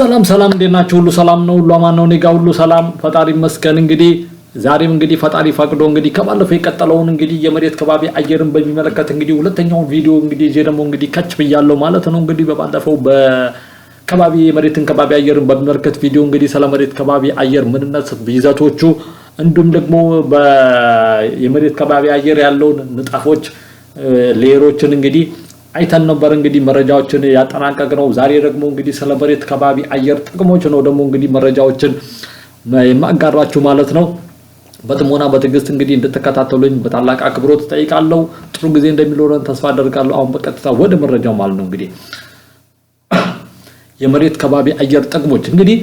ሰላም እንደናችሁ ሁሉ ሰላም ነው ሁሉ አማን ነው ኔጋ ሁሉ ሰላም ፈጣሪ መስገን እንግዲህ ዛሬም እንግዲህ ፈጣሪ ፈቅዶ እንግዲህ ከባለፈው የቀጠለውን እንግዲህ የመሬት ከባቢ አየርን በሚመለከት እንግዲህ ሁለተኛውን ቪዲዮ እንግዲህ ደግሞ እንግዲህ ከች ብያለሁ ማለት ነው እንግዲህ በባለፈው በከባቢ የመሬትን ከባቢ አየርን በሚመለከት ቪዲዮ እንግዲህ ስለ መሬት ከባቢ አየር ምንነት ይዘቶቹ እንዲሁም ደግሞ የመሬት ከባቢ አየር ያለውን ንጣፎች ሌየሮችን እንግዲህ አይተን ነበር እንግዲህ መረጃዎችን ያጠናቀቅነው ዛሬ ደግሞ እንግዲህ ስለ መሬት ከባቢ አየር ጥቅሞች ነው ደግሞ እንግዲህ መረጃዎችን የማጋራችሁ ማለት ነው በጥሞና በትግስት እንግዲህ እንድትከታተሉኝ በታላቅ አክብሮት ጠይቃለሁ ጥሩ ጊዜ እንደሚኖረን ተስፋ አደርጋለሁ አሁን በቀጥታ ወደ መረጃው ማለት ነው እንግዲህ የመሬት ከባቢ አየር ጥቅሞች እንግዲህ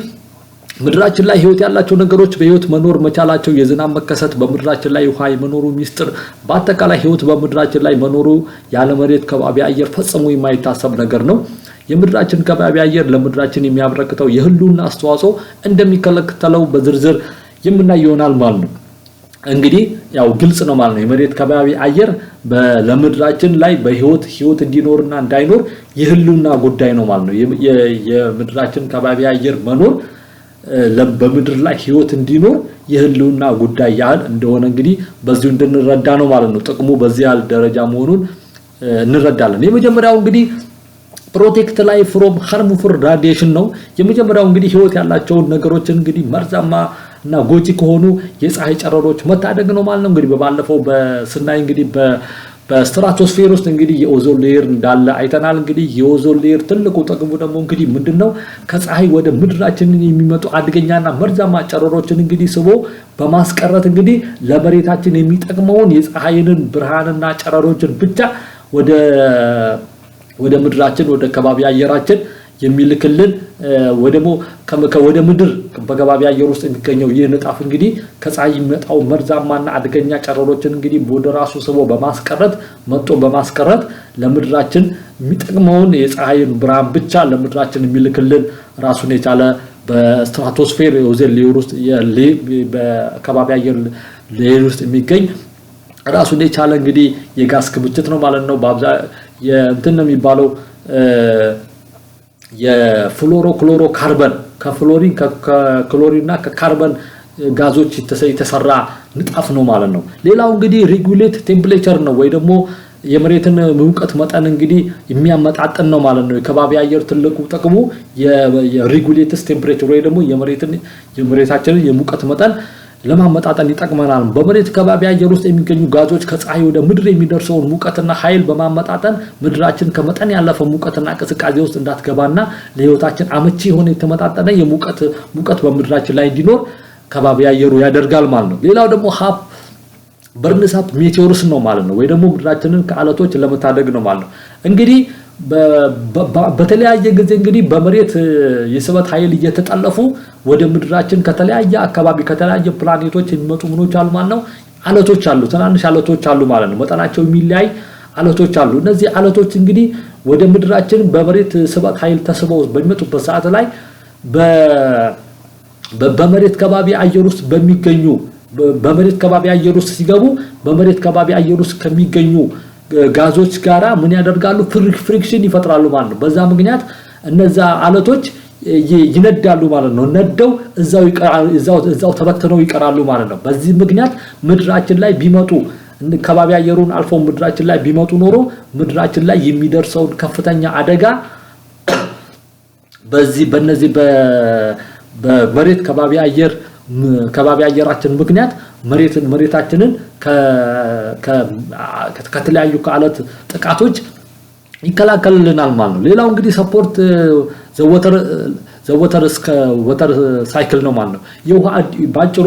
ምድራችን ላይ ህይወት ያላቸው ነገሮች በህይወት መኖር መቻላቸው የዝናብ መከሰት በምድራችን ላይ ውሃ የመኖሩ ሚስጥር በአጠቃላይ ህይወት በምድራችን ላይ መኖሩ ያለ መሬት ከባቢ አየር ፈጽሞ የማይታሰብ ነገር ነው የምድራችን ከባቢ አየር ለምድራችን የሚያበረክተው የህልውና አስተዋጽኦ እንደሚከለክተለው በዝርዝር የምናይ ይሆናል ማለት ነው እንግዲህ ያው ግልጽ ነው ማለት ነው የመሬት ከባቢ አየር ለምድራችን ላይ በህይወት እንዲኖርና እንዳይኖር የህልውና ጉዳይ ነው ማለት ነው የምድራችን ከባቢ አየር መኖር በምድር ላይ ህይወት እንዲኖር የህልውና ጉዳይ ያህል እንደሆነ እንግዲህ በዚሁ እንድንረዳ ነው ማለት ነው ጥቅሙ በዚህ ያህል ደረጃ መሆኑን እንረዳለን የመጀመሪያው እንግዲህ ፕሮቴክት ላይ ፍሮም ሃርምፉል ራዲዬሽን ነው የመጀመሪያው እንግዲህ ህይወት ያላቸው ነገሮች እንግዲህ መርዛማ እና ጎጂ ከሆኑ የፀሐይ ጨረሮች መታደግ ነው ማለት ነው እንግዲህ በባለፈው በስናይ እንግዲህ በስትራቶስፌር ውስጥ እንግዲህ የኦዞን ሌየር እንዳለ አይተናል እንግዲህ የኦዞን ሌየር ትልቁ ጥቅሙ ደግሞ እንግዲህ ምንድነው ከፀሐይ ወደ ምድራችን የሚመጡ አደገኛና መርዛማ ጨረሮችን እንግዲህ ስቦ በማስቀረት እንግዲህ ለመሬታችን የሚጠቅመውን የፀሐይንን ብርሃንና ጨረሮችን ብቻ ወደ ምድራችን ወደ ከባቢ አየራችን የሚልክልን ወደ ምድር በከባቢ አየር ውስጥ የሚገኘው ይህ ንጣፍ እንግዲህ ከፀሐይ የሚመጣው መርዛማና አደገኛ ጨረሮችን እንግዲህ ወደ ራሱ ስቦ በማስቀረት ለምድራችን የሚጠቅመውን የፀሐይን ብርሃን ብቻ ለምድራችን የሚልክልን ራሱን የቻለ በስትራቶስፌር የኦዞን ሌየር ውስጥ በከባቢ አየር ሌየር ውስጥ የሚገኝ ራሱን የቻለ እንግዲህ የጋዝ ክምችት ነው ማለት ነው እንትን ነው የሚባለው የፍሎሮክሎሮ ካርበን ከክሎሪንና ከካርበን ጋዞች የተሰራ ንጣፍ ነው ማለት ነው ሌላው እንግዲህ ሬጉሌት ቴምፕሬቸር ነው ወይ ደግሞ የመሬትን ሙቀት መጠን እንግዲህ የሚያመጣጥን ነው ማለት ነው የከባቢ አየር ትልቁ ጥቅሙ የሬጉሌትስ ቴምፕሬቸር ወይ ደግሞ የመሬታችንን የሙቀት መጠን ለማመጣጠን ይጠቅመናል በመሬት ከባቢ አየር ውስጥ የሚገኙ ጋዞች ከፀሐይ ወደ ምድር የሚደርሰውን ሙቀትና ኃይል በማመጣጠን ምድራችን ከመጠን ያለፈ ሙቀትና ቅዝቃዜ ውስጥ እንዳትገባና ለህይወታችን አመቺ የሆነ የተመጣጠነ ሙቀት በምድራችን ላይ እንዲኖር ከባቢ አየሩ ያደርጋል ማለት ነው ሌላው ደግሞ በርንስ አፕ ሜቴዎርስ ነው ማለት ነው ወይ ደግሞ ምድራችንን ከአለቶች ለመታደግ ነው ማለት ነው እንግዲህ በተለያየ ጊዜ እንግዲህ በመሬት የስበት ኃይል እየተጠለፉ ወደ ምድራችን ከተለያየ አካባቢ ከተለያየ ፕላኔቶች የሚመጡ ምኖች አሉ ማለት ነው አለቶች አሉ ትናንሽ አለቶች አሉ ማለት ነው መጠናቸው የሚለያይ አለቶች አሉ እነዚህ አለቶች እንግዲህ ወደ ምድራችን በመሬት ስበት ኃይል ተስበው በሚመጡበት ሰዓት ላይ በመሬት ከባቢ አየር ውስጥ በመሬት ከባቢ አየር ውስጥ ሲገቡ በመሬት ከባቢ አየር ውስጥ ከሚገኙ ጋዞች ጋራ ምን ያደርጋሉ ፍሪክሽን ይፈጥራሉ ማለት ነው በዛ ምክንያት እነዛ አለቶች ይነዳሉ ማለት ነው ነደው እዛው ተበተነው ይቀራሉ ማለት ነው በዚህ ምክንያት ምድራችን ላይ ቢመጡ ከባቢ አየሩን አልፎ ምድራችን ላይ ቢመጡ ኖሮ ምድራችን ላይ የሚደርሰው ከፍተኛ አደጋ በእነዚህ በመሬት ከባቢ አየራችን ምክንያት መሬታችንን ከተለያዩ ከአለት ጥቃቶች ይከላከልልናል ማለት ነው ሌላው እንግዲህ ሰፖርት ዘወተር ሳይክል ነው ማለት ነው የውሃ ባጭሩ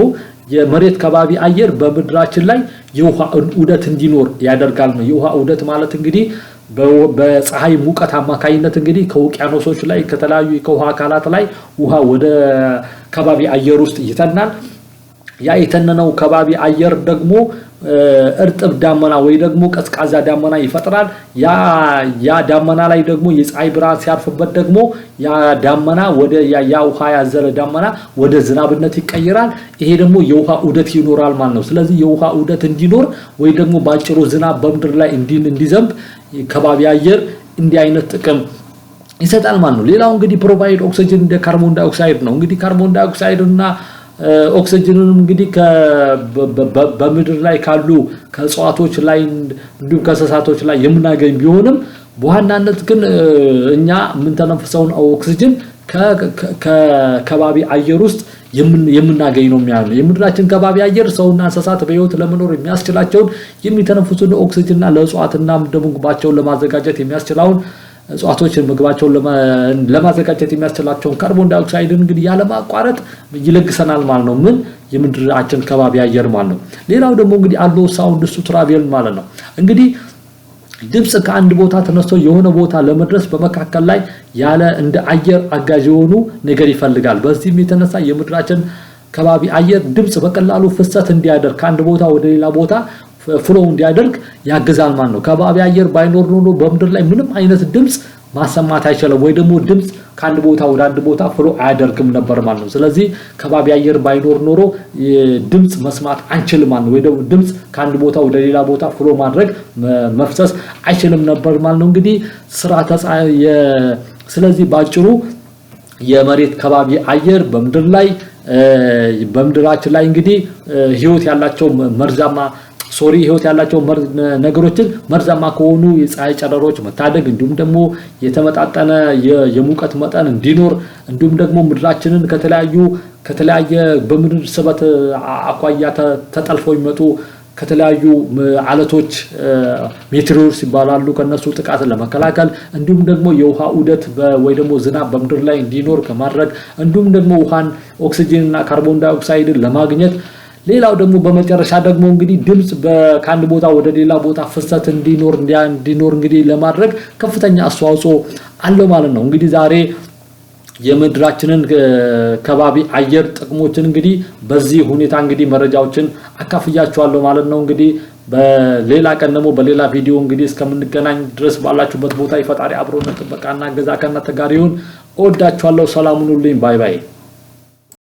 የመሬት ከባቢ አየር በምድራችን ላይ የውሃ ዑደት እንዲኖር ያደርጋል ነው የውሃ ዑደት ማለት እንግዲህ በፀሐይ ሙቀት አማካይነት እንግዲህ ከውቅያኖሶች ላይ ከተለያዩ ከውሃ አካላት ላይ ውሃ ወደ ከባቢ አየር ውስጥ ይተናል ያ የተነነው ከባቢ አየር ደግሞ እርጥብ ዳመና ወይ ደግሞ ቀዝቃዛ ዳመና ይፈጥራል ያ ዳመና ላይ ደግሞ የፀሐይ ብርሃን ሲያርፍበት ደግሞ ያ ዳመና ወደ ያ ውሃ ያዘለ ዳመና ወደ ዝናብነት ይቀየራል ይሄ ደግሞ የውሃ ዑደት ይኖራል ማለት ነው ስለዚህ የውሃ ዑደት እንዲኖር ወይ ደግሞ ባጭሩ ዝናብ በምድር ላይ እንዲዘንብ ከባቢ አየር እንዲህ አይነት ጥቅም ይሰጣል ማለት ነው። ሌላው እንግዲህ ፕሮቫይድ ኦክሲጅን እንደ ካርቦን ዳይኦክሳይድ ነው። እንግዲህ ካርቦን ዳይኦክሳይድ እና ኦክሲጅንን እንግዲህ በምድር ላይ ካሉ ከእጽዋቶች ላይ እንዲሁም ከእንስሳቶች ላይ የምናገኝ ቢሆንም በዋናነት ግን እኛ የምንተነፍሰውን ኦክሲጅን ከከባቢ አየር ውስጥ የምናገኝ ነው የሚያለው። የምድራችን ከባቢ አየር ሰውና እንስሳት በህይወት ለመኖር የሚያስችላቸውን የሚተነፍሱት ኦክሲጅንና ለእጽዋትና ምግባቸውን ለማዘጋጀት የሚያስችላውን እጽዋቶች ምግባቸውን ለማዘጋጀት የሚያስችላቸውን ካርቦን ዳይኦክሳይድ እንግዲህ ያለማቋረጥ ይለግሰናል ማለት ነው። ምን የምድራችን ከባቢ አየር ማለት ነው። ሌላው ደግሞ እንግዲህ አለው ሳውንድ ሱ ትራቨል ማለት ነው። እንግዲህ ድምጽ ከአንድ ቦታ ተነስቶ የሆነ ቦታ ለመድረስ በመካከል ላይ ያለ እንደ አየር አጋዥ የሆኑ ነገር ይፈልጋል። በዚህም የተነሳ የምድራችን ከባቢ አየር ድምጽ በቀላሉ ፍሰት እንዲያደርግ ከአንድ ቦታ ወደ ሌላ ቦታ ፍሎው እንዲያደርግ ያግዛል ማለት ነው። ከባቢ አየር ባይኖር ኖሮ በምድር ላይ ምንም አይነት ድምጽ ማሰማት አይችልም ወይ ደግሞ ድምጽ ከአንድ ቦታ ወደ አንድ ቦታ ፍሎው አያደርግም ነበር ማለት ነው። ስለዚህ ከባቢ አየር ባይኖር ኖሮ ድምጽ መስማት አንችልም ማለት ነው። ወይ ደግሞ ድምጽ ከአንድ ቦታ ወደ ሌላ ቦታ ፍሎው ማድረግ መፍሰስ አይችልም ነበር ማለት ነው። እንግዲህ ስለዚህ ባጭሩ የመሬት ከባቢ አየር በምድራችን ላይ እንግዲህ ህይወት ያላቸው ህይወት ያላቸው ነገሮችን መርዛማ ከሆኑ የፀሐይ ጨረሮች መታደግ እንዲሁም ደግሞ የተመጣጠነ የሙቀት መጠን እንዲኖር እንዲሁም ደግሞ ምድራችንን ከተለያየ በምድር ስበት አኳያ ተጠልፈው ይመጡ ከተለያዩ አለቶች ሜቴሮይድስ ይባላሉ ከነሱ ጥቃት ለመከላከል እንዲሁም ደግሞ የውሃ ዑደት ወይ ደግሞ ዝናብ በምድር ላይ እንዲኖር ከማድረግ እንዲሁም ደግሞ ውሃን ኦክሲጅን እና ካርቦን ዳይኦክሳይድን ለማግኘት ሌላው ደግሞ በመጨረሻ ደግሞ እንግዲህ ድምጽ ከአንድ ቦታ ወደ ሌላ ቦታ ፍሰት እንዲኖር እንግዲህ ለማድረግ ከፍተኛ አስተዋጽኦ አለው ማለት ነው። እንግዲህ ዛሬ የምድራችንን ከባቢ አየር ጥቅሞችን እንግዲህ በዚህ ሁኔታ እንግዲህ መረጃዎችን አካፍያችኋለሁ ማለት ነው። እንግዲህ በሌላ ቀን ደግሞ በሌላ ቪዲዮ እንግዲህ እስከምንገናኝ ድረስ ባላችሁበት ቦታ የፈጣሪ አብሮነት ጥበቃና እገዛ ከእናንተ ጋር ይሁን። እወዳችኋለሁ። ሰላም ሁኑልኝ። ባይ ባይ።